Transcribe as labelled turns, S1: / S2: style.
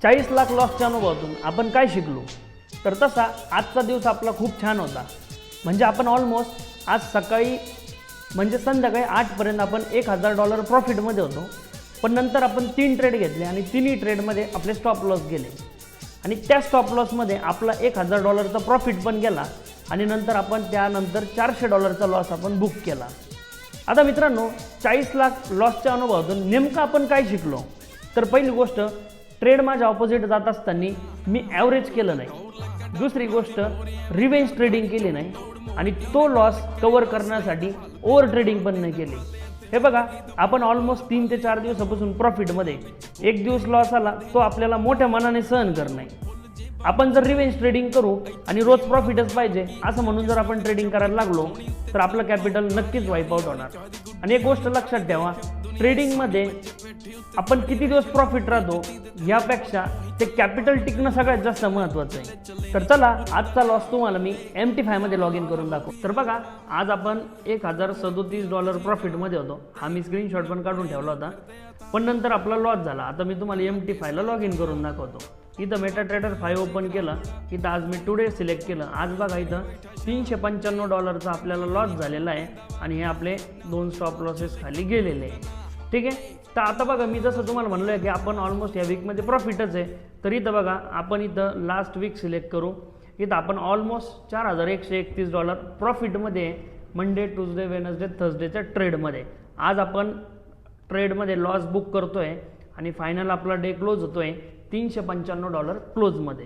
S1: 40 लाख लॉसच्या अनुभवातून आपण काय शिकलो? तर तसा आजचा दिवस आपला खूप छान होता. म्हणजे आपण ऑलमोस्ट आज सकाळी म्हणजे संध्याकाळी 8पर्यंत आपण $1000 प्रॉफिटमध्ये होतो. पण नंतर आपण 3 ट्रेड घेतले आणि तिन्ही ट्रेडमध्ये आपले स्टॉप लॉस गेले आणि त्या स्टॉप लॉसमध्ये आपला $1000चा प्रॉफिट पण गेला आणि नंतर आपण त्यानंतर $400चा लॉस आपण बुक केला. आता मित्रांनो, 40 लाख लॉसच्या अनुभवातून नेमकं आपण काय शिकलो? तर पहिली गोष्ट, ट्रेड माझ्या ऑपोजिट जात असताना मी ॲव्हरेज केलं नाही. दुसरी गोष्ट, रिव्हेंज ट्रेडिंग केली नाही आणि तो लॉस कव्हर करण्यासाठी ओव्हर ट्रेडिंग पण नाही केली. हे बघा, आपण ऑलमोस्ट 3 ते 4 दिवसापासून प्रॉफिटमध्ये, एक दिवस लॉस आला तो आपल्याला मोठ्या मनाने सहन करणं नाही. आपण जर रिव्हेंज ट्रेडिंग करू आणि रोज प्रॉफिटच पाहिजे असं म्हणून जर आपण ट्रेडिंग करायला लागलो तर आपलं कॅपिटल नक्कीच वाईप आउट होणार. आणि एक गोष्ट लक्षात ठेवा, ट्रेडिंगमध्ये आपण किती दिवस प्रॉफिट राहतो यापेक्षा ते कॅपिटल टिकणं सगळ्यात जास्त महत्त्वाचं आहे. तर चला, आजचा लॉस तुम्हाला मी MT5 मध्ये लॉग इन करून दाखवतो. तर बघा, आज आपण $1037 प्रॉफिटमध्ये होतो. हा मी स्क्रीनशॉट पण काढून ठेवला होता. पण नंतर आपला लॉस झाला. आता मी तुम्हाला MT5 ला लॉग इन करून दाखवतो. इथं मेटाट्रेडर 5 ओपन केलं. इथं आज मी टुडे सिलेक्ट केलं. आज बघा, इथं $395चा आपल्याला लॉस झालेला आहे आणि हे आपले 2 स्टॉप लॉसेस खाली गेलेले आहे. ठीक आहे. तर आता बघा, मी जसं तुम्हाला म्हणलं आहे की आपण ऑलमोस्ट या वीकमध्ये प्रॉफिटच आहे. तर इथं बघा, आपण इथं लास्ट वीक सिलेक्ट करू. इथं आपण ऑलमोस्ट $4131 प्रॉफिटमध्ये मंडे, ट्यूजडे, वेनसडे, थर्सडेच्या ट्रेडमध्ये. आज आपण ट्रेडमध्ये लॉस बुक करतो आहे आणि फायनल आपला डे क्लोज होतो आहे $395 क्लोजमध्ये.